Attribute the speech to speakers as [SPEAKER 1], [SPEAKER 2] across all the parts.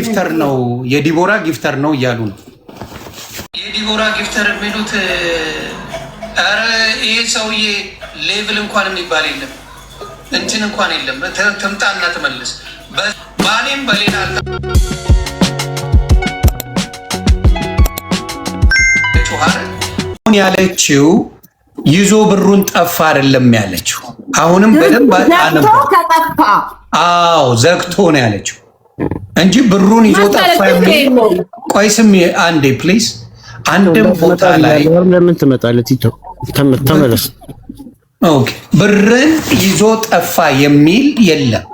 [SPEAKER 1] ጊፍተር ነው የዲቦራ ጊፍተር ነው እያሉ ነው።
[SPEAKER 2] የዲቦራ ጊፍተር የሚሉት ኧረ ይሄ ሰውዬ ሌቭል እንኳን የሚባል የለም እንትን እንኳን የለም። ትምጣና ትመልስ። ባሌም በሌላ
[SPEAKER 1] ያለችው ይዞ ብሩን ጠፋ አይደለም ያለችው። አሁንም በደንብ አዎ ዘግቶ ነው ያለችው እንጂ ብሩን ይዞ ጠፋ የሚል ቆይ ስሚ አንዴ ፕሊዝ። አንድም ቦታ ላይ
[SPEAKER 3] ለምን ትመጣለህ? ተመለስ።
[SPEAKER 1] ኦኬ ብርን ይዞ ጠፋ የሚል የለም።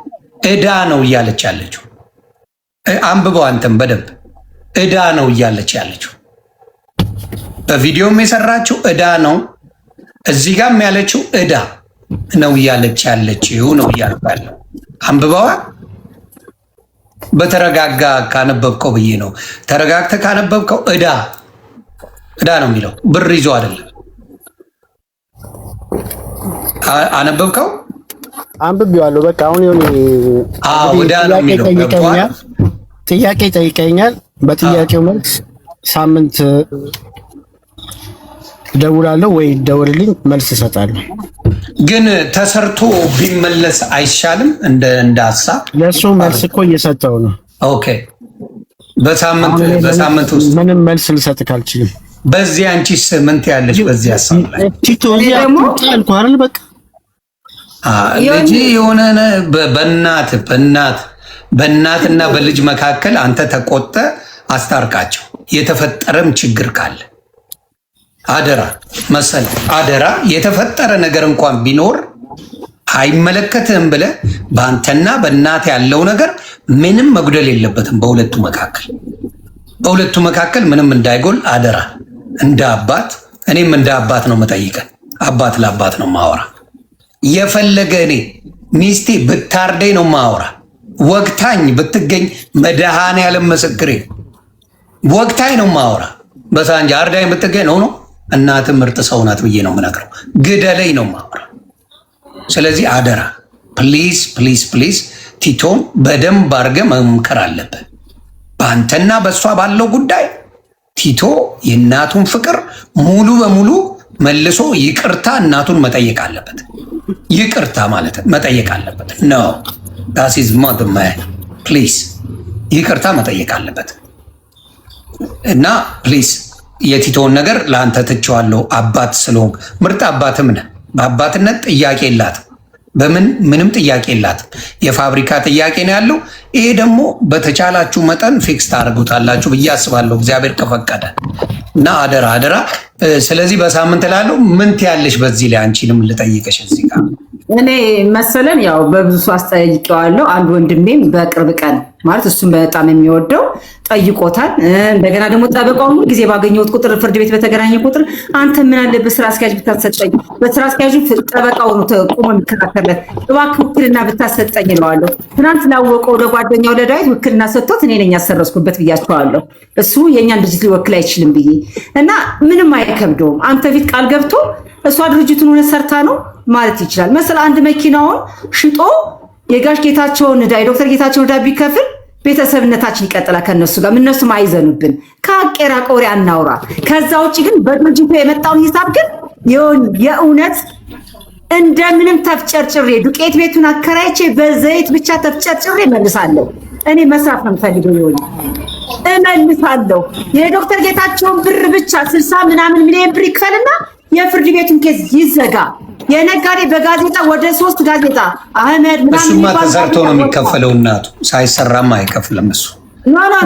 [SPEAKER 1] እዳ ነው እያለች ያለችው አንብበው አንተም በደንብ እዳ ነው እያለች ያለችው። በቪዲዮም የሰራችው እዳ ነው። እዚህ ጋርም ያለችው እዳ ነው እያለች ያለችው ነው እያልኩ አንብበዋ። በተረጋጋ ካነበብከው ብዬ ነው። ተረጋግተህ ካነበብከው እዳ ነው የሚለው ብር ይዞ አይደለም። አነበብከው?
[SPEAKER 3] አንብቤዋለሁ። በቃ አሁን
[SPEAKER 1] እዳ ነው የሚለው
[SPEAKER 3] ጥያቄ ጠይቀኛል። በጥያቄው መልስ ሳምንት ደውላለሁ ወይ ደውልልኝ መልስ እሰጣለሁ።
[SPEAKER 1] ግን ተሰርቶ ቢመለስ አይሻልም? እንደ ሀሳብ
[SPEAKER 3] ለሱ መልስ እኮ እየሰጠው ነው።
[SPEAKER 1] ኦኬ በሳምንት ውስጥ
[SPEAKER 3] ምንም መልስ ልሰጥህ አልችልም።
[SPEAKER 1] በዚህ አንቺስ ምን ትያለሽ? በዚህ ሀሳብ ላይ
[SPEAKER 3] ቲቶ ደግሞ ጣልኩ አይደል? በቃ
[SPEAKER 1] ልጅ የሆነ በእናትና በልጅ መካከል አንተ ተቆጠ አስታርቃቸው። የተፈጠረም ችግር ካለ አደራ መሰለ አደራ የተፈጠረ ነገር እንኳን ቢኖር አይመለከትህም ብለህ በአንተና በእናት ያለው ነገር ምንም መጉደል የለበትም። በሁለቱ መካከል ምንም እንዳይጎል አደራ። እንደ አባት እኔም እንደ አባት ነው መጠይቀን። አባት ለአባት ነው ማወራ። የፈለገ እኔ ሚስቴ ብታርደኝ ነው ማወራ። ወቅታኝ ብትገኝ መድኃኔዓለም ምስክሬ ወቅታኝ ነው ማወራ። በሳንጃ አርዳኝ ብትገኝ ነው እናት ምርጥ ሰው ናት ብዬ ነው የምነግረው። ግደለኝ ነው ማወራ። ስለዚህ አደራ ፕሊዝ ፕሊዝ ፕሊዝ ቲቶን በደንብ አድርገህ መምከር አለብህ። በአንተና በእሷ ባለው ጉዳይ ቲቶ የእናቱን ፍቅር ሙሉ በሙሉ መልሶ ይቅርታ እናቱን መጠየቅ አለበት። ይቅርታ ማለት መጠየቅ አለበት ነው ዳሲዝ ማድማ ፕሊዝ ይቅርታ መጠየቅ አለበት። እና ፕሊዝ የቲቶን ነገር ለአንተ ትቼዋለሁ። አባት ስለሆንክ ምርጥ አባትም ነህ። በአባትነት ጥያቄ የላትም። ምንም ጥያቄ የላትም። የፋብሪካ ጥያቄ ነው ያለው። ይሄ ደግሞ በተቻላችሁ መጠን ፊክስ ታደርጉታላችሁ ብዬ አስባለሁ እግዚአብሔር ከፈቀደ እና አደራ አደራ። ስለዚህ በሳምንት ላለው ምን ትያለሽ? በዚህ ላይ አንቺንም ልጠይቀሽ እዚህ ጋር
[SPEAKER 4] እኔ መሰለን ያው በብዙ ሰው አስጠይቀዋለሁ። አንድ ወንድሜም በቅርብ ቀን ማለት እሱም በጣም የሚወደው ጠይቆታል። እንደገና ደግሞ ጠበቃው ሁሉ ጊዜ ባገኘሁት ቁጥር ፍርድ ቤት በተገናኘ ቁጥር አንተ ምን አለበት ስራ አስኪያጅ ብታሰጠኝ፣ በስራ አስኪያጁ ጠበቃው ነው ቆሞ የሚከራከርለት፣ እባክህ ውክልና ብታሰጠኝ እለዋለሁ። ትናንት ላወቀው ለጓደኛው ለዳዊት ውክልና ሰጥቶት እኔ ነኝ ያሰረስኩበት ብያቸዋለሁ። እሱ የእኛን ድርጅት ሊወክል አይችልም ብዬ እና ምንም አይከብደውም። አንተ ፊት ቃል ገብቶ እሷ ድርጅቱን ሆነ ሰርታ ነው ማለት ይችላል። መሰለ አንድ መኪናውን ሽጦ የጋሽ ጌታቸውን ዕዳ የዶክተር ጌታቸውን ዕዳ ቢከፍል ቤተሰብነታችን ይቀጥላል ከነሱ ጋር። እነሱም አይዘኑብን። ከአቄራ ቆሪ አናውራ። ከዛ ውጭ ግን በድርጅቱ የመጣውን ሂሳብ ግን የእውነት እንደምንም ተፍጨርጭሬ ዱቄት ቤቱን አከራይቼ በዘይት ብቻ ተፍጨርጭሬ መልሳለሁ። እኔ መስራት ነው የምፈልገው። ይሆን እመልሳለሁ። የዶክተር ጌታቸውን ብር ብቻ 60 ምናምን ሚሊዮን ብር ይክፈልና የፍርድ ቤቱን ኬዝ ይዘጋ። የነጋዴ በጋዜጣ ወደ 3 ጋዜጣ አህመድ ምናምን
[SPEAKER 1] እሱማ ተሰርቶ ነው የሚከፈለው። እናቱ ሳይሰራማ አይከፍልም። እሱ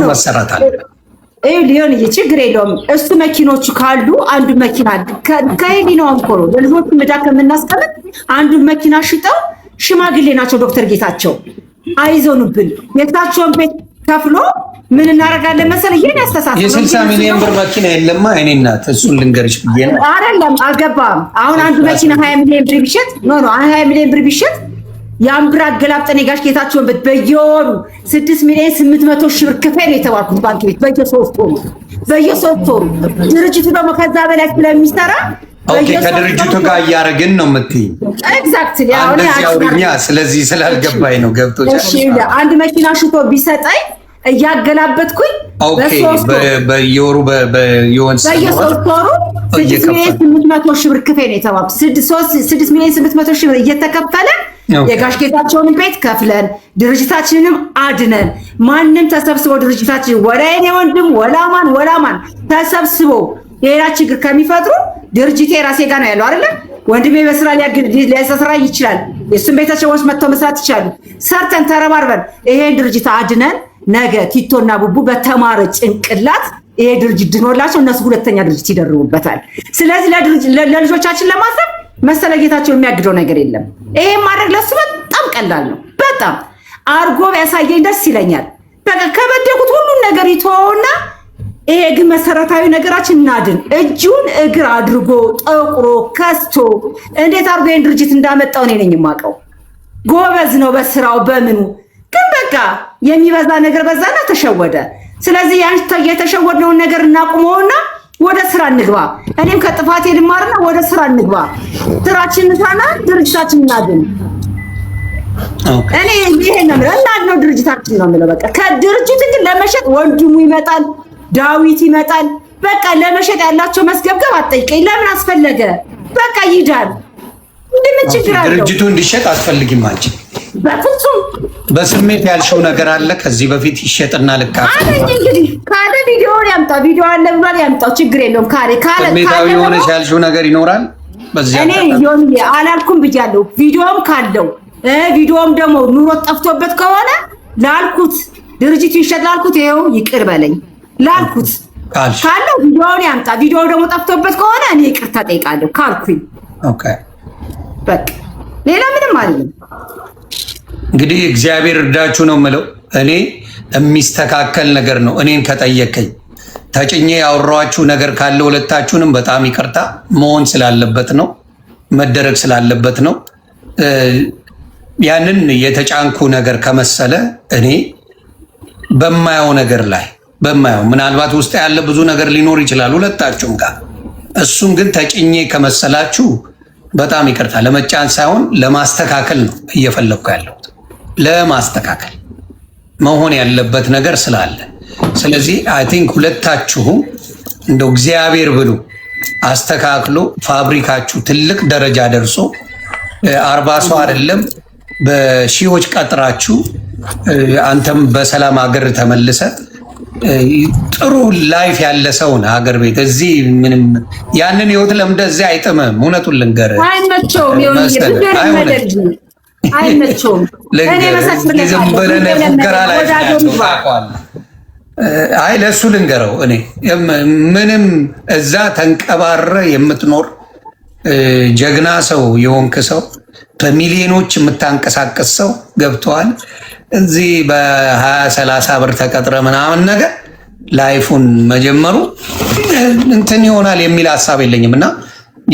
[SPEAKER 1] መሰራት አለ።
[SPEAKER 4] ሊሆን ችግር የለውም። እሱ መኪኖቹ ካሉ አንዱ መኪና ከሄዲ ነው አንኮሮ ለልጆቹ ምዳ ከምናስቀምጥ አንዱ መኪና ሽጠው ሽማግሌ ናቸው ዶክተር ጌታቸው አይዞኑብን። የታቸውን ቤት ከፍሎ ምን እናደርጋለን መሰለህ? ይሄን ያስተሳሰብ
[SPEAKER 1] የ60 ሚሊዮን ብር መኪና የለማ። እኔ እናት እሱን ልንገርሽ ብዬ ነው።
[SPEAKER 4] አይደለም አልገባም። አሁን አንዱ መኪና 20 ሚሊዮን ብር ቢሸጥ 20 ሚሊዮን ብር ቢሸጥ ያን ብር አገላብጠን የጋሽ ጌታቸውን በየወሩ 6 ሚሊዮን 800 ሺህ ብር ክፈል የተባልኩት ባንክ ቤት በየ3 ወሩ ድርጅቱ ደግሞ ከዛ በላይ ስለሚሰራ
[SPEAKER 1] ከድርጅቱ ጋር እያደረግን ነው የምትይኝ?
[SPEAKER 4] ኤግዛክትሊ።
[SPEAKER 1] ስለዚህ ስላልገባኝ ነው። ገብቶኛል።
[SPEAKER 4] አንድ መኪና ሽጦ ቢሰጠኝ እያገላበጥኩኝ
[SPEAKER 1] በየወሩ
[SPEAKER 4] በየሶስት ወሩ 6,800,000 ብር ክፈይ ነው የተባልኩት። 6,800,000 ብር እየተከፈለ የጋሽ ጌታቸውን ቤት ከፍለን ድርጅታችንንም አድነን ማንም ተሰብስቦ ድርጅታችን ወላ የኔ ወንድም ወላማን ተሰብስቦ የሌላ ችግር ከሚፈጥሩ ድርጅቴ ራሴ ጋር ነው ያለው አይደለ? ወንድሜ በስራ ሊያሰራ ይችላል። የሱን ቤተሰቦች መጥተው መስራት ይችላሉ። ሰርተን ተረባርበን ይሄን ድርጅት አድነን ነገ ቲቶና ቡቡ በተማረ ጭንቅላት ይሄ ድርጅት ድኖላቸው እነሱ ሁለተኛ ድርጅት ይደርቡበታል። ስለዚህ ለልጆቻችን ለማሰብ መሰለ ጌታቸው የሚያግደው ነገር የለም። ይሄን ማድረግ ለሱ በጣም ቀላል ነው። በጣም አርጎ ቢያሳየኝ ደስ ይለኛል። በቃ ከበደኩት ሁሉን ነገር ይተወውና ይሄ ግን መሰረታዊ ነገራችን እናድን። እጁን እግር አድርጎ ጠቁሮ ከስቶ እንዴት አርጎ ይሄን ድርጅት እንዳመጣው እኔ ነኝ የማውቀው። ጎበዝ ነው በስራው በምኑ። ግን በቃ የሚበዛ ነገር በዛና ተሸወደ። ስለዚህ ያን የተሸወድነውን ነገር እናቁመውና ወደ ስራ እንግባ። እኔም ከጥፋቴ ልማርና ወደ ስራ እንግባ። ስራችንን እንስራና ድርጅታችንን እናድን። እኔ ይሄን ነው እናድነው ድርጅታችን ነው የምለው። በቃ ከድርጅት ግን ለመሸጥ ወንድሙ ይመጣል፣ ዳዊት ይመጣል። በቃ ለመሸጥ ያላቸው መስገብገብ አትጠይቀኝ። ለምን አስፈለገ? በቃ ይዳል። ምን ችግር አለው? ድርጅቱ
[SPEAKER 1] እንዲሸጥ አትፈልጊም አንቺ?
[SPEAKER 4] በፍጹም።
[SPEAKER 1] በስሜት ያልሽው ነገር አለ ከዚህ በፊት ይሸጥና ልካ
[SPEAKER 4] አለኝ። እንግዲህ ካለ ቪዲዮውን ያምጣ፣ ቪዲዮ አለ ብሏል ያምጣው፣ ችግር የለውም። ካለ
[SPEAKER 1] ስሜታዊ የሆነሽ ያልሽው ነገር ይኖራል።
[SPEAKER 4] እኔ ይሁን አላልኩም ብያለሁ። ቪዲዮም ካለው ቪዲዮም ደግሞ ኑሮ ጠፍቶበት ከሆነ ላልኩት ድርጅቱ ይሸጥ ላልኩት ይሄው ይቅር በለኝ ላልኩት ካለው ቪዲዮውን ያምጣ። ቪዲዮ ደግሞ ጠፍቶበት ከሆነ እኔ ይቅርታ ጠይቃለሁ ካልኩኝ
[SPEAKER 1] ኦኬ
[SPEAKER 4] በቃ ሌላ ምንም አይደለም።
[SPEAKER 1] እንግዲህ እግዚአብሔር እርዳችሁ ነው የምለው። እኔ የሚስተካከል ነገር ነው። እኔን ከጠየቀኝ ተጭኜ ያወራኋችሁ ነገር ካለ ሁለታችሁንም በጣም ይቅርታ መሆን ስላለበት ነው፣ መደረግ ስላለበት ነው። ያንን የተጫንኩ ነገር ከመሰለ እኔ በማየው ነገር ላይ ምናልባት ውስጥ ያለ ብዙ ነገር ሊኖር ይችላል ሁለታችሁም ጋር። እሱን ግን ተጭኜ ከመሰላችሁ በጣም ይቅርታ። ለመጫን ሳይሆን ለማስተካከል ነው እየፈለግኩ ያለሁት፣ ለማስተካከል መሆን ያለበት ነገር ስላለ። ስለዚህ አይ ቲንክ ሁለታችሁም እንደው እግዚአብሔር ብሎ አስተካክሎ ፋብሪካችሁ ትልቅ ደረጃ ደርሶ 40 ሰው አይደለም በሺዎች ቀጥራችሁ አንተም በሰላም ሀገር ተመልሰ ጥሩ ላይፍ ያለ ሰውን ሀገር ቤት እዚህ ምንም ያንን ህይወት ለምደ እዚህ አይጥምም። እውነቱን ልንገር
[SPEAKER 4] አይመቸውም። አይመቸውም።
[SPEAKER 1] ዝም ብለን ፉገራ ላይ አይ ለእሱ ልንገረው። እኔ ምንም እዛ ተንቀባረ የምትኖር ጀግና ሰው የሆንክ ሰው በሚሊዮኖች የምታንቀሳቀስ ሰው ገብተዋል። እዚህ በ20-30 ብር ተቀጥረ ምናምን ነገር ላይፉን መጀመሩ እንትን ይሆናል የሚል ሀሳብ የለኝም እና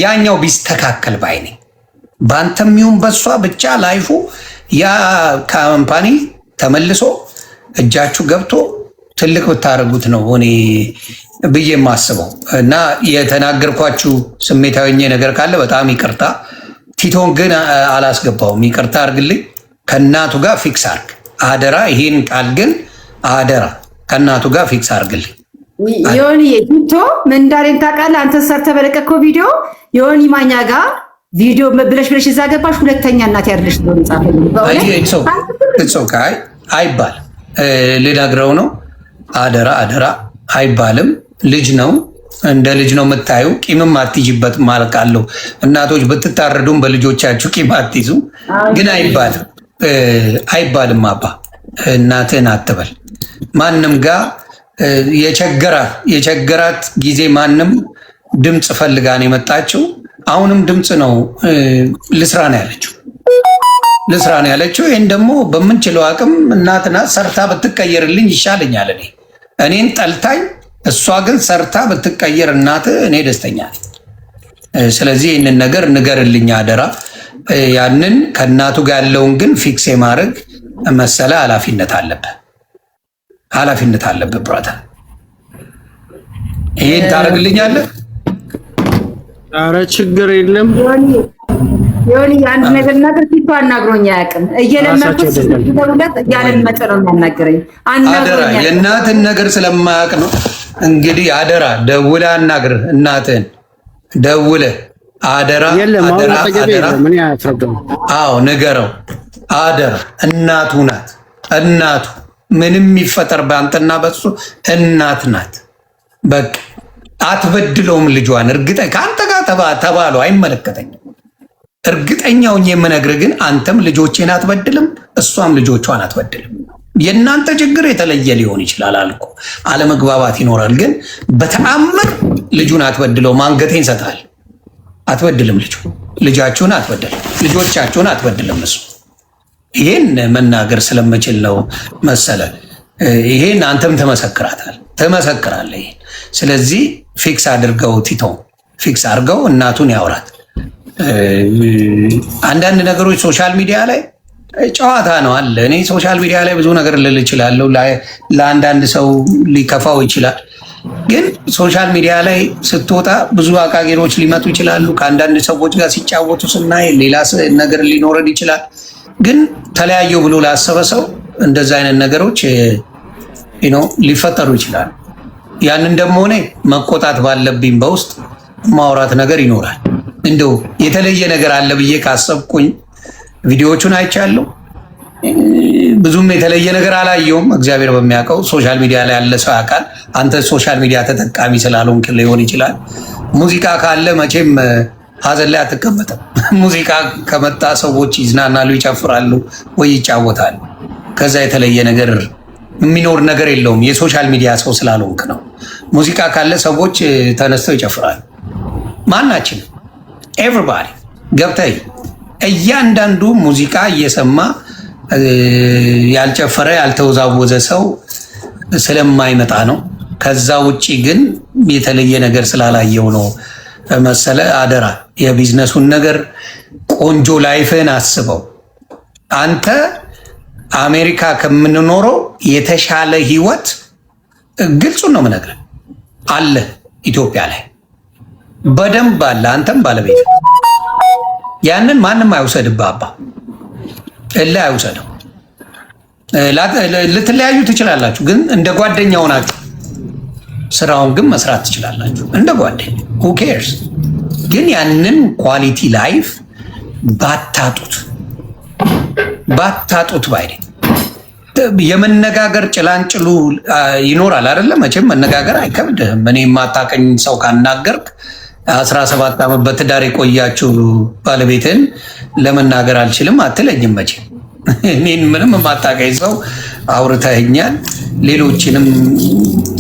[SPEAKER 1] ያኛው ቢስተካከል ባይ ነኝ። በአንተም ይሁን በሷ ብቻ ላይፉ ያ ካምፓኒ ተመልሶ እጃችሁ ገብቶ ትልቅ ብታደርጉት ነው እኔ ብዬ የማስበው። እና የተናገርኳችሁ ስሜታዊ ነገር ካለ በጣም ይቅርታ። ቲቶን ግን አላስገባውም፣ ይቅርታ አድርግልኝ። ከእናቱ ጋር ፊክስ አድርግ አደራ። ይሄን ቃል ግን አደራ ከእናቱ ጋር ፊክስ አድርግልኝ።
[SPEAKER 4] ዮኒ ቲቶ ምን እንዳለኝ ታውቃለህ? አንተ ሰርተህ በለቀቀው ቪዲዮ ዮኒ ማኛ ጋር ቪዲዮ ብለሽ እዛ ገባሽ። ሁለተኛ እናት ያርልሽ ነው ጻፈኝ።
[SPEAKER 1] አይባል ልነግረው ነው። አደራ አይባልም። ልጅ ነው፣ እንደ ልጅ ነው የምታዩ። ቂምም አትይዥበት ማለት አለው። እናቶች ብትታረዱም በልጆቻችሁ ቂም አትይዙ። ግን አይባልም። አባ እናትህን አትበል። ማንም ጋር የቸገራት ጊዜ ማንም ድምፅ ፈልጋን የመጣችው አሁንም ድምፅ ነው። ልስራ ነው ያለችው። ይህን ደግሞ በምንችለው አቅም እናትና ሰርታ ብትቀየርልኝ ይሻለኛል። እኔን ጠልታኝ እሷ ግን ሰርታ ብትቀየር እናት እኔ ደስተኛ ነኝ። ስለዚህ ይህንን ነገር ንገርልኝ አደራ። ያንን ከእናቱ ጋር ያለውን ግን ፊክስ የማድረግ መሰለ ኃላፊነት አለብህ ብራታ። ይሄን ታደርግልኛለህ?
[SPEAKER 3] ኧረ ችግር የለም።
[SPEAKER 4] የሆነ አንድ ነገር ነገር ፊቱ አናግሮኝ አያውቅም። እየለመንኩት ስለሁለት እያለመጠ ነው የሚያናግረኝ።
[SPEAKER 1] አደራ የእናትን ነገር ስለማያውቅ ነው እንግዲህ። አደራ ደውለህ አናግር እናትህን ደውለህ አደራ አደራ አደራ። አዎ ንገረው አደራ። እናቱ ናት እናቱ። ምንም ይፈጠር በአንተና በሱ እናት ናት። በቃ አትበድለውም ልጇን። እርግጠኛ ከአንተ ጋር ተባሉ አይመለከተኝም። እርግጠኛውን የምነግርህ ግን አንተም ልጆቼን አትበድልም፣ እሷም ልጆቿን አትበድልም። የእናንተ ችግር የተለየ ሊሆን ይችላል አልኩ። አለመግባባት ይኖራል፣ ግን በተአምር ልጁን አትበድለውም። አንገቴን ሰጣል። አትበድልም። ልጃችሁን አትበድልም፣ ልጆቻችሁን አትበድልም። እሱ ይሄን መናገር ስለምችል ነው መሰለ። ይሄን አንተም ትመሰክራለህ። ይሄን ስለዚህ ፊክስ አድርገው ቲቶ ፊክስ አድርገው እናቱን ያውራት። አንዳንድ ነገሮች ሶሻል ሚዲያ ላይ ጨዋታ ነው አለ። እኔ ሶሻል ሚዲያ ላይ ብዙ ነገር ልል እችላለሁ። ለአንዳንድ ሰው ሊከፋው ይችላል። ግን ሶሻል ሚዲያ ላይ ስትወጣ ብዙ አቃቂሮች ሊመጡ ይችላሉ። ከአንዳንድ ሰዎች ጋር ሲጫወቱ ስናይ ሌላ ነገር ሊኖረን ይችላል። ግን ተለያየው ብሎ ላሰበ ሰው እንደዛ አይነት ነገሮች ሊፈጠሩ ይችላሉ። ያንን ደግሞ እኔ መቆጣት ባለብኝ በውስጥ ማውራት ነገር ይኖራል። እንደው የተለየ ነገር አለ ብዬ ካሰብኩኝ ቪዲዮዎቹን አይቻለሁ። ብዙም የተለየ ነገር አላየውም። እግዚአብሔር በሚያውቀው ሶሻል ሚዲያ ላይ ያለ ሰው ያውቃል። አንተ ሶሻል ሚዲያ ተጠቃሚ ስላልሆንክ ሊሆን ይችላል። ሙዚቃ ካለ መቼም ሀዘን ላይ አትቀመጥም። ሙዚቃ ከመጣ ሰዎች ይዝናናሉ፣ ይጨፍራሉ ወይ ይጫወታሉ። ከዛ የተለየ ነገር የሚኖር ነገር የለውም። የሶሻል ሚዲያ ሰው ስላልሆንክ ነው። ሙዚቃ ካለ ሰዎች ተነስተው ይጨፍራሉ። ማናችን ኤቭሪባዲ ገብተህ እያንዳንዱ ሙዚቃ እየሰማ ያልጨፈረ ያልተወዛወዘ ሰው ስለማይመጣ ነው። ከዛ ውጪ ግን የተለየ ነገር ስላላየው ነው መሰለ። አደራ የቢዝነሱን ነገር ቆንጆ ላይፍን አስበው። አንተ አሜሪካ ከምንኖረው የተሻለ ህይወት ግልጹን ነው የምነግርህ አለ ኢትዮጵያ ላይ በደንብ አለ። አንተም ባለቤት ያንን ማንም አይውሰድብህ። አባ እላ አይውሰደው። ልትለያዩ ትችላላችሁ፣ ግን እንደ ጓደኛ ሆናችሁ ስራውን ግን መስራት ትችላላችሁ እንደ ጓደኛ። who cares? ግን ያንን ኳሊቲ ላይፍ ባታጡት ባይኔ የመነጋገር ጭላንጭሉ ይኖራል አይደለም። መቼም መነጋገር አይከብድህም። እኔ የማታቀኝ ሰው ካናገርክ 17 ዓመት በትዳር የቆያችሁ ባለቤትን ለመናገር አልችልም አትለኝም መቼም። እኔን ምንም የማታቀኝ ሰው አውርተኸኛል። ሌሎችንም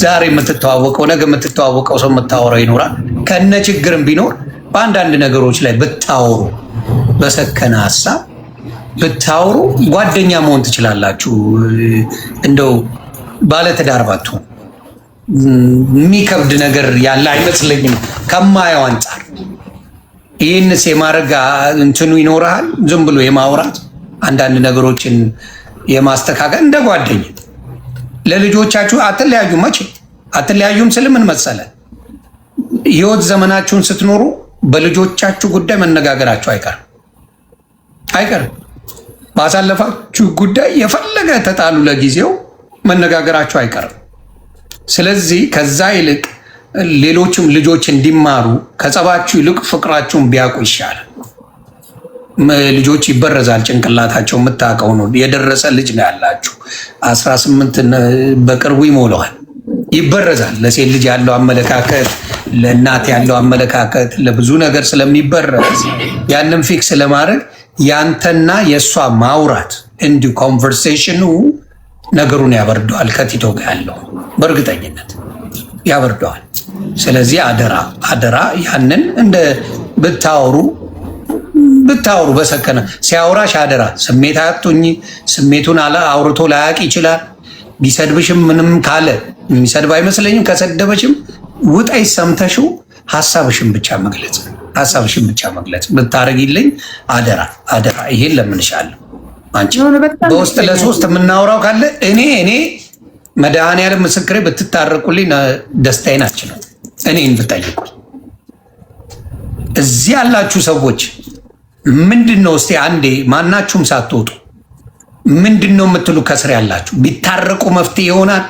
[SPEAKER 1] ዛሬ የምትተዋወቀው ነገ የምትተዋወቀው ሰው የምታወራው ይኖራል። ከነ ችግርም ቢኖር በአንዳንድ ነገሮች ላይ ብታወሩ፣ በሰከነ ሀሳብ ብታወሩ ጓደኛ መሆን ትችላላችሁ። እንደው ባለትዳር ባትሆን የሚከብድ ነገር ያለ አይመስለኝም ከማየው አንጻር። ይህንስ የማድረግ እንትኑ ይኖርሃል። ዝም ብሎ የማውራት አንዳንድ ነገሮችን የማስተካከል እንደ ጓደኛ ለልጆቻችሁ አትለያዩ። መቼ አትለያዩም ስል ምን መሰለ፣ ህይወት ዘመናችሁን ስትኖሩ በልጆቻችሁ ጉዳይ መነጋገራችሁ አይቀርም። ባሳለፋችሁ ጉዳይ የፈለገ ተጣሉ፣ ለጊዜው መነጋገራችሁ አይቀርም። ስለዚህ ከዛ ይልቅ ሌሎችም ልጆች እንዲማሩ ከጸባችሁ ይልቅ ፍቅራችሁን ቢያውቁ ይሻላል። ልጆች ይበረዛል ጭንቅላታቸው። የምታውቀው ነው። የደረሰ ልጅ ነው ያላችሁ 18 በቅርቡ ይሞላዋል። ይበረዛል። ለሴት ልጅ ያለው አመለካከት፣ ለእናት ያለው አመለካከት ለብዙ ነገር ስለሚበረዝ ያንን ፊክስ ለማድረግ ያንተና የእሷ ማውራት እንዲሁ ኮንቨርሴሽኑ ነገሩን ያበርደዋል። ከቲቶ ጋር ያለው በእርግጠኝነት ያበርደዋል። ስለዚህ አደራ ያንን እንደ ብታወሩ በሰከነ ሲያወራሽ አደራ ስሜት አያቱኝ። ስሜቱን አውርቶ ላያቅ ይችላል። ቢሰድብሽም ምንም ካለ የሚሰድብ አይመስለኝም። ከሰደበሽም ውጣይ ሰምተሽው ሀሳብሽን ብቻ መግለጽ ብታረጊልኝ አደራ። ይሄን ለምንሻለሁ። አንቺ በውስጥ ለሶስት የምናወራው ካለ እኔ መድኃኒዓለም ምስክሬ ብትታረቁልኝ ደስታዬ ናችሁ ነው። እኔን ብጠይቁኝ እዚህ ያላችሁ ሰዎች ምንድነው? እስቲ አንዴ ማናችሁም ሳትወጡ ምንድነው የምትሉ ከስር ያላችሁ? ቢታረቁ መፍትሄ ይሆናል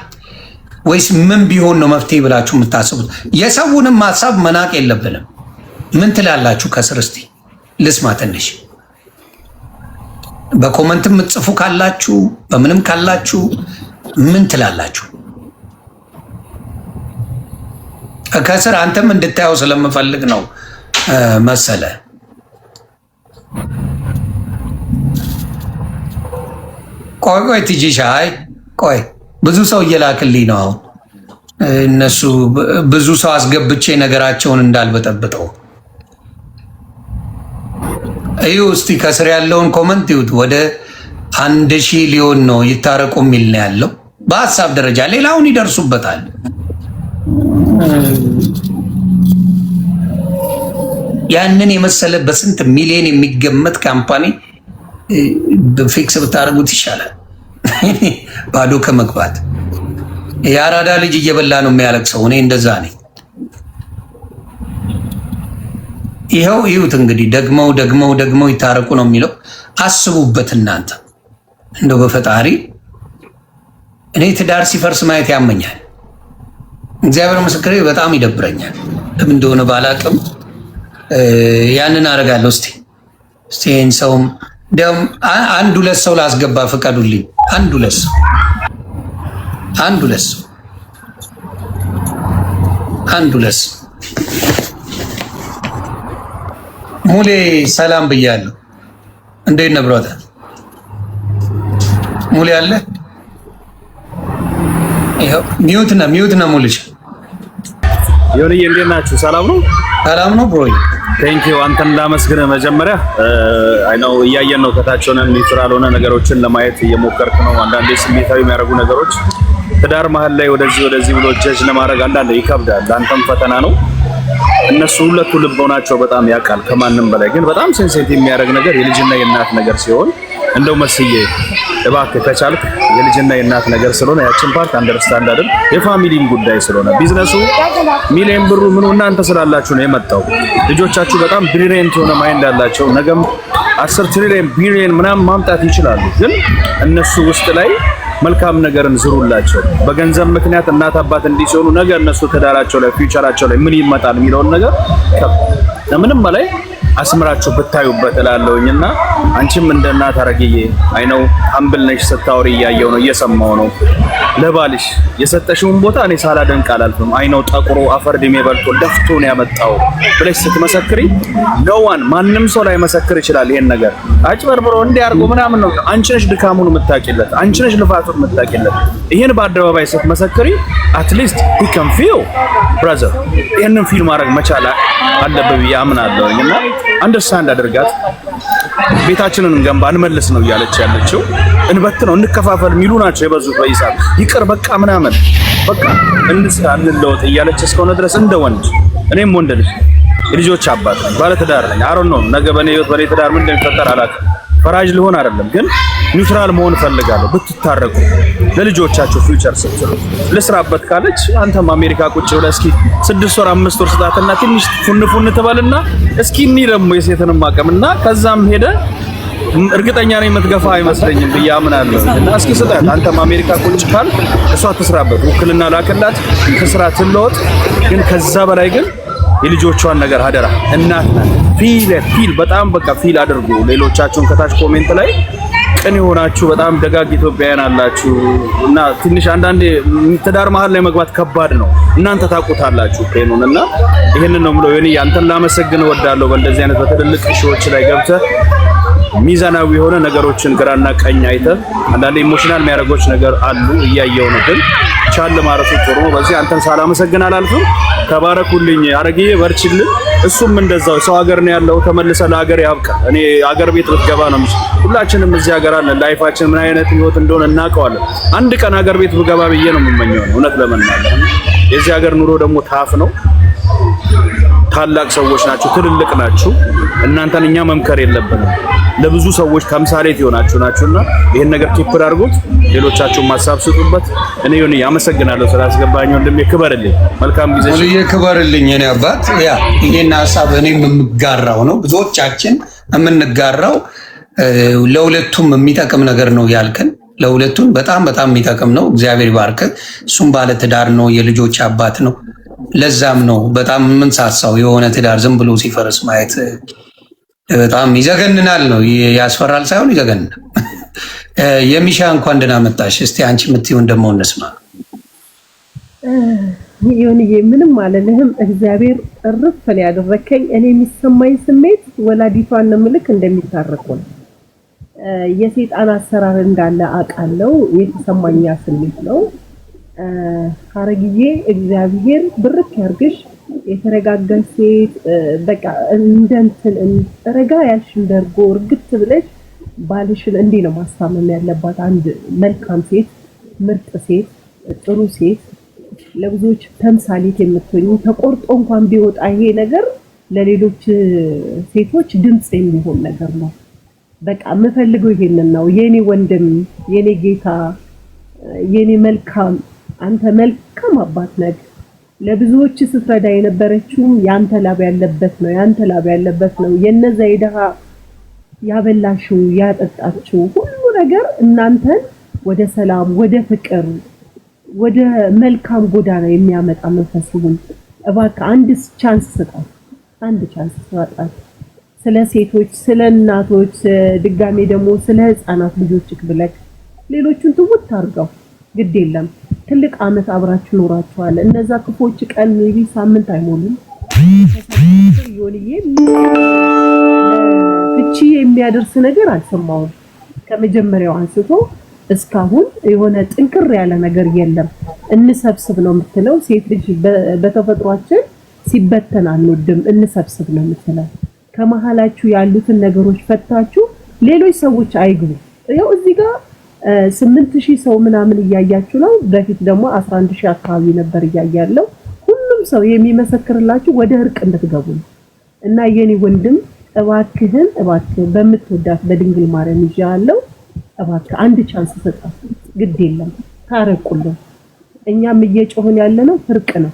[SPEAKER 1] ወይስ ምን ቢሆን ነው መፍትሄ ብላችሁ የምታስቡት? የሰውንም ሀሳብ መናቅ የለብንም። ምን ትላላችሁ ከስር? እስቲ ልስማ ትንሽ። በኮመንት የምትጽፉ ካላችሁ በምንም ካላችሁ ምን ትላላችሁ? ከስር አንተም እንድታየው ስለምፈልግ ነው መሰለ። ቆይ ትጂሻ፣ አይ ቆይ ብዙ ሰው እየላክልኝ ነው አሁን። እነሱ ብዙ ሰው አስገብቼ ነገራቸውን እንዳልበጠብጠው እዩ። እስቲ ከስር ያለውን ኮመንት ይዩት። ወደ 1000 ሊሆን ነው ይታረቁ የሚል ነው ያለው በሀሳብ ደረጃ። ሌላውን ይደርሱበታል። ያንን የመሰለ በስንት ሚሊዮን የሚገመት ካምፓኒ ፊክስ ብታደርጉት ይሻላል ባዶ ከመግባት። የአራዳ ልጅ እየበላ ነው የሚያለቅሰው። እኔ እንደዛ ነኝ። ይኸው ይሁት እንግዲህ ደግመው ይታረቁ ነው የሚለው። አስቡበት እናንተ። እንደው በፈጣሪ እኔ ትዳር ሲፈርስ ማየት ያመኛል። እግዚአብሔር ምስክሬ በጣም ይደብረኛል። ለምን እንደሆነ ባላቅም ያንን አደርጋለሁ። እስቲ ይህን ሰውም እንዲያውም አንድ ሁለት ሰው ላስገባ ፍቀዱልኝ። አንድ ሁለት ሰው ሙሌ ሰላም ብያለሁ። እንዴት ነህ ብሮታ? ሙሌ አለ? ይኸው ሚዩት ነው ሙልሽ።
[SPEAKER 5] ዮኒዬ እንዴት ናችሁ? ሰላም ነው?
[SPEAKER 1] ሰላም ነው ብሮይ።
[SPEAKER 5] ቴንኪው አንተን ላመስግን። መጀመሪያ አይ ነው እያየን ነው ከታች ሆነን ኒውትራል ሆነ ነገሮችን ለማየት እየሞከርክ ነው። አንዳንዴ ስሜታዊ የሚያደርጉ ነገሮች ትዳር መሀል ላይ ወደዚህ ብሎ ጀጅ ለማድረግ አንዳንዴ ይከብዳል። አንተም ፈተና ነው። እነሱ ሁለቱ ልብ ሆናቸው በጣም ያውቃል ከማንም በላይ። ግን በጣም ሴንሲቲቭ የሚያደርግ ነገር የልጅና የእናት ነገር ሲሆን እንደው መስዬ እባክህ ከቻልክ የልጅና የእናት ነገር ስለሆነ ያችን ፓርት አንደርስታንድ አድርግ። የፋሚሊም ጉዳይ ስለሆነ ቢዝነሱ ሚሊዮን ብሩ ምኑ እናንተ ስላላችሁ ነው የመጣው። ልጆቻችሁ በጣም ብሪሊየንት የሆነ ማይንድ አላቸው። ነገም 10 ትሪሊየን ቢሊየን ምናምን ማምጣት ይችላሉ። ግን እነሱ ውስጥ ላይ መልካም ነገርን ዝሩላቸው። በገንዘብ ምክንያት እናት አባት እንዲሆኑ ነገ እነሱ ትዳራቸው ላይ ፊውቸራቸው ላይ ምን ይመጣል የሚለውን ነገር ከምንም በላይ አስምራችሁ ብታዩበት እላለሁኝና አንቺም እንደ እናት አረግዬ አይነው አምብል ነሽ ስታወሪ እያየው ነው እየሰማው ነው። ለባልሽ የሰጠሽውን ቦታ እኔ ሳላደንቅ አላልፍም። አይነው ጠቁሮ አፈር ድሜ በልቶ ደፍቶ ነው ያመጣው ብለሽ ስትመሰክሪ ነዋን ማንም ሰው ላይ መሰክር ይችላል። ይሄን ነገር አጭበርብሮ እንዲያርጉ ምናምን ነው። አንቺ ነሽ ድካሙን የምታቂለት፣ አንቺ ነሽ ልፋቱን የምታቂለት። ይሄን በአደባባይ ስትመሰክሪ አትሊስት he can feel brother ይሄንን ፊል ማድረግ መቻል አለበት ብዬ አምናለሁኝና አንደርስታንድ አድርጋት። ቤታችንን እንገንባ እንመልስ ነው እያለች ያለችው። እንበት ነው እንከፋፈል የሚሉ ናቸው የበዙት በይሳብ ይቅር በቃ ምናምን በቃ እንስራ እንለወጥ እያለች እስከሆነ ድረስ እንደ ወንድ እኔም ወንድ ልጅ የልጆች አባት ባለ ትዳር ነኝ። አሮን ነው ነገ በኔ ህይወት በኔ ትዳር ምን እንደሚፈጠር አላውቅም። ፈራጅ ልሆን አይደለም ግን ኒውትራል መሆን ፈልጋለሁ። ብትታረቁ ለልጆቻችሁ ፊውቸር ስትሉ ልስራበት ካለች አንተም አሜሪካ ቁጭ ብለህ እስኪ 6 ወር 5 ወር ስጣትና ትንሽ ፉን ትበልና እስኪ እኒ ደግሞ የሴትንም አቅምና ከዛም ሄደ እርግጠኛ ነኝ የምትገፋ አይመስለኝም ብዬ አምናለሁ። እና እስኪ ስጣት አንተም አሜሪካ ቁጭ ካል እሷ ትስራበት፣ ውክልና ላክላት፣ ትስራ ትለወጥ። ግን ከዛ በላይ ግን የልጆቿን ነገር አደራ እናት ናት። ፊል በጣም በቃ ፊል አድርጉ። ሌሎቻችሁን ከታች ኮሜንት ላይ ቅን የሆናችሁ በጣም ደጋግ ኢትዮጵያውያን አላችሁ እና ትንሽ አንዳንዴ ትዳር መሀል ላይ መግባት ከባድ ነው። እናንተ ታውቁታላችሁ ፔኑን እና ይሄንን ነው ብለው የኔ አንተን ላመሰግን እወዳለሁ። በእንደዚህ አይነት በትልልቅ ሺዎች ላይ ገብተህ ሚዛናዊ የሆነ ነገሮችን ግራና ቀኝ አይተህ አንዳንዴ ኢሞሽናል የሚያደርጎች ነገር አሉ እያየው ነው። ግን ቻል ማረፉ ጥሩ ነው። በዚህ አንተን ሳላመሰግን አላልፍም። ተባረኩልኝ አረግዬ በርችልን። እሱም እንደዛው ሰው ሀገር ነው ያለው። ተመልሰ ለሀገር ያብቃ። እኔ ሀገር ቤት ብትገባ ነው ሁላችንም እዚህ ሀገር አለን። ላይፋችን ምን አይነት ህይወት እንደሆነ እናውቀዋለን። አንድ ቀን ሀገር ቤት ብገባ ብዬ ነው የምመኘው እውነት ለመናገር። የዚህ ሀገር ኑሮ ደግሞ ታፍ ነው። ታላቅ ሰዎች ናችሁ፣ ትልልቅ ናችሁ። እናንተን እኛ መምከር የለብንም። ለብዙ ሰዎች ተምሳሌት ናችሁና ይሄን ነገር ኪፕር አድርጉት። ሌሎቻችሁም ሐሳብ ስጡበት። እኔ ዮኒ አመሰግናለሁ ስላስገባኝ። ወንድሜ ክበርልኝ። መልካም ጊዜ።
[SPEAKER 1] ወልዬ ክበርልኝ። እኔ አባት ያ ይሄን ሐሳብ እኔም የምጋራው ነው፣ ብዙዎቻችን የምንጋራው ለሁለቱም የሚጠቅም ነገር ነው ያልከን። ለሁለቱም በጣም የሚጠቅም ነው። እግዚአብሔር ይባርክ። እሱም ባለ ትዳር ነው፣ የልጆች አባት ነው። ለዛም ነው በጣም የምንሳሳው የሆነ ትዳር ዝም ብሎ ሲፈርስ ማየት በጣም ይዘገንናል። ነው ያስፈራል ሳይሆን ይዘገንናል። የሚሻ እንኳን ደህና መጣሽ። እስቲ አንቺ የምትይውን ደግሞ እንስማ።
[SPEAKER 6] ይሁንዬ ምንም አልልህም። እግዚአብሔር እርፍ ያደረከኝ እኔ የሚሰማኝ ስሜት ወላዲቷን ነው ምልክ እንደሚታረቁ ነው። የሰይጣን አሰራር እንዳለ አውቃለሁ። የተሰማኛ ስሜት ነው። ሐረግዬ እግዚአብሔር ብርክ ያርግሽ። የተረጋጋች ሴት በቃ እንደንትን ረጋ ያልሽ እንደርጎ እርግጥ ብለሽ ባልሽን እንዲህ ነው ማስታመም ያለባት። አንድ መልካም ሴት፣ ምርጥ ሴት፣ ጥሩ ሴት፣ ለብዙዎች ተምሳሌት የምትሆኝ ተቆርጦ እንኳን ቢወጣ ይሄ ነገር ለሌሎች ሴቶች ድምጽ የሚሆን ነገር ነው። በቃ የምፈልገው ይሄንን ነው። የኔ ወንድም፣ የኔ ጌታ፣ የኔ መልካም፣ አንተ መልካም አባት ነህ። ለብዙዎች ስትረዳ የነበረችውም ያንተ ላብ ያለበት ነው። ያንተ ላብ ያለበት ነው። የነዛ የደሃ ያበላሽው ያጠጣችው ሁሉ ነገር እናንተን ወደ ሰላም፣ ወደ ፍቅር፣ ወደ መልካም ጎዳና የሚያመጣ መንፈስ ይሁን። እባክህ አንድ ቻንስ ስጣት፣ አንድ ቻንስ ስጣት። ስለ ሴቶች፣ ስለ እናቶች፣ ድጋሜ ደግሞ ስለ ህፃናት ልጆችክ ብለክ ሌሎቹን ትውት አድርገው ግድ የለም። ትልቅ አመት አብራችሁ ኖራችኋል። እነዛ ክፎች ቀን ሜቢ ሳምንት አይሞሉም። ይሁንዬ ፍቺ የሚያደርስ ነገር አልሰማሁም። ከመጀመሪያው አንስቶ እስካሁን የሆነ ጥንቅር ያለ ነገር የለም። እንሰብስብ ነው የምትለው ሴት ልጅ በተፈጥሯችን ሲበተን አንወድም። እንሰብስብ ነው የምትለው። ከመሃላችሁ ያሉትን ነገሮች ፈታችሁ ሌሎች ሰዎች አይግቡ። ያው እዚህ ጋር 8000 ሰው ምናምን እያያችሁ ነው። በፊት ደግሞ 11000 አካባቢ ነበር እያያለው። ሁሉም ሰው የሚመሰክርላችሁ ወደ እርቅ እንድትገቡ ነው። እና የኔ ወንድም እባክህን በምትወዳት በድንግል ማርያም ይዣለው፣ እባክህ አንድ ቻንስ ሰጣት። ግድ የለም ታረቁልን። እኛም እየጮህን ያለነው ፍርቅ ነው።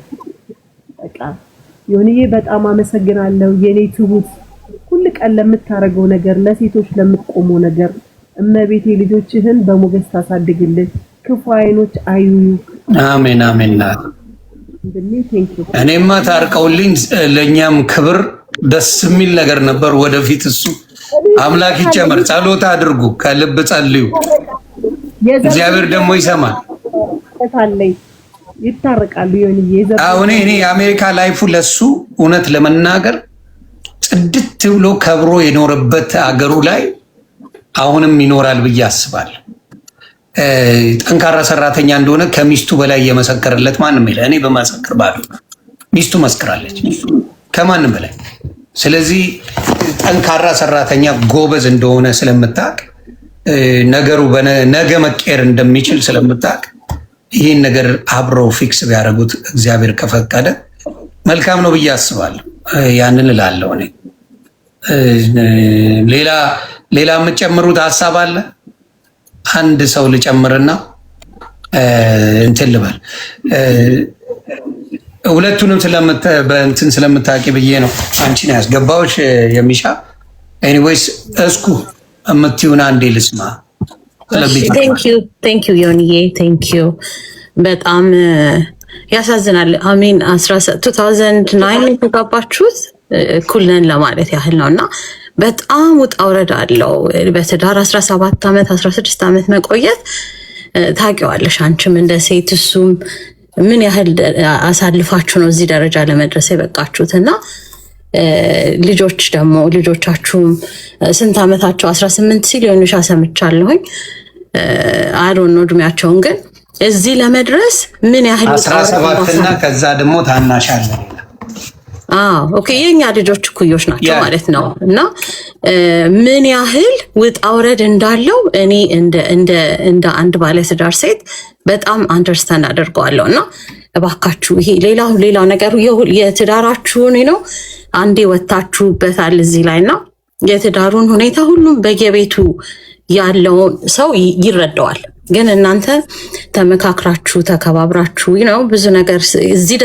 [SPEAKER 6] በቃ ዮኒዬ በጣም አመሰግናለሁ የኔ ትሁት፣ ሁሉ ቀን ለምታረገው ነገር፣ ለሴቶች ለምትቆመው ነገር። እመቤቴ ልጆችህን በሞገስ ታሳድግልን፣ ክፉ አይኖች አዩ።
[SPEAKER 1] አሜን አሜን። እኔማ ታርቀውልኝ ለኛም ክብር ደስ የሚል ነገር ነበር። ወደፊት እሱ አምላክ ይጨመር። ጸሎት አድርጉ፣ ከልብ ጸልዩ። እግዚአብሔር ደግሞ ይሰማል።
[SPEAKER 6] ይታረቃሉ። ዮኒዬ
[SPEAKER 1] አሁን እኔ የአሜሪካ ላይፉ ለሱ እውነት ለመናገር ጽድት ብሎ ከብሮ የኖረበት አገሩ ላይ አሁንም ይኖራል ብዬ አስባለሁ። ጠንካራ ሰራተኛ እንደሆነ ከሚስቱ በላይ የመሰከረለት ማንም የለ። እኔ በማሰከር ባሉ ሚስቱ መስክራለች ከማንም በላይ። ስለዚህ ጠንካራ ሰራተኛ ጎበዝ እንደሆነ ስለምታውቅ ነገሩ ነገ መቀየር እንደሚችል ስለምታውቅ ይህን ነገር አብረው ፊክስ ቢያደርጉት እግዚአብሔር ከፈቀደ መልካም ነው ብዬ አስባለሁ። ያንን እላለሁ እኔ። ሌላ የምጨምሩት ሀሳብ አለ? አንድ ሰው ልጨምርና እንትን ልበል። ሁለቱንም በእንትን ስለምታውቂ ብዬ ነው አንቺን ያስገባዎች የሚሻ። ኤኒዌይስ እስኩ የምትይውን አንዴ ልስማ።
[SPEAKER 7] ቴንክ ዩ ዮኒዬ፣ ቴንክ ዩ። በጣም ያሳዝናል። አሜን 2009 የተጋባችሁት እኩል ነን ለማለት ያህል ነው እና በጣም ውጣ ውረድ አለው። በትዳር 17 ዓመት 16 ዓመት መቆየት ታውቂዋለሽ አንቺም እንደ ሴት እሱም ምን ያህል አሳልፋችሁ ነው እዚህ ደረጃ ለመድረስ የበቃችሁት። እና ልጆች ደግሞ ልጆቻችሁም ስንት ዓመታቸው 18 ሲል ዮኒሻ ሰምቻለሁኝ። አሮን ነው እድሜያቸውን፣ ግን እዚህ ለመድረስ ምን ያህል
[SPEAKER 1] 17 እና ከዛ ደግሞ ታናሻለ።
[SPEAKER 7] ኦኬ የኛ ልጆች እኩዮች ናቸው ማለት ነው። እና ምን ያህል ውጣ ውረድ እንዳለው እኔ እንደ አንድ ባለትዳር ሴት በጣም አንደርስታንድ አደርገዋለሁ። እና እባካችሁ ይሄ ሌላው ነገሩ የትዳራችሁን ነው አንዴ ወታችሁበታል እዚህ ላይና የትዳሩን ሁኔታ ሁሉም በየቤቱ ያለውን ሰው ይረዳዋል። ግን እናንተ ተመካክራችሁ ተከባብራችሁ ነው ብዙ ነገር እዚህ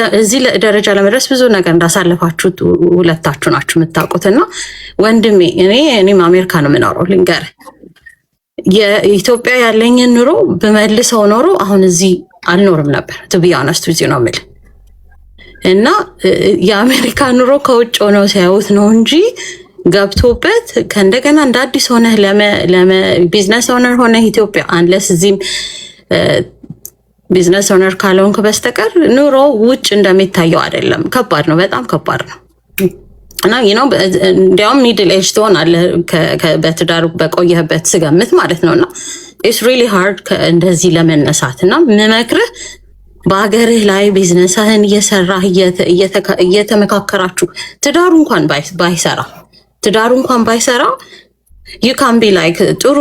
[SPEAKER 7] ደረጃ ለመድረስ ብዙ ነገር እንዳሳለፋችሁ ሁለታችሁ ናችሁ የምታውቁትና ወንድሜ እኔም አሜሪካ ነው የምኖረው ልንገርህ የኢትዮጵያ ያለኝን ኑሮ በመልሰው ኖሮ አሁን እዚህ አልኖርም ነበር ቱ ቢ ኦነስት ዊዝ ዩ ነው የምልህ እና የአሜሪካ ኑሮ ከውጭ ሆነው ሲያዩት ነው እንጂ ገብቶበት ከእንደገና እንደ አዲስ ሆነ ቢዝነስ ኦነር ሆነ ኢትዮጵያ አንለስ እዚህም ቢዝነስ ኦነር ካልሆንክ በስተቀር ኑሮ ውጭ እንደሚታየው አይደለም። ከባድ ነው፣ በጣም ከባድ ነው እና እንዲያውም ሚድል ኤጅ ትሆናለህ በትዳር በቆየህበት ስገምት ማለት ነውና ኢትስ ሪሊ ሃርድ እንደዚህ ለመነሳት እና ምመክርህ በአገርህ ላይ ቢዝነስህን እየሰራህ እየተመካከራችሁ ትዳሩ እንኳን ባይሰራ you can be like ጥሩ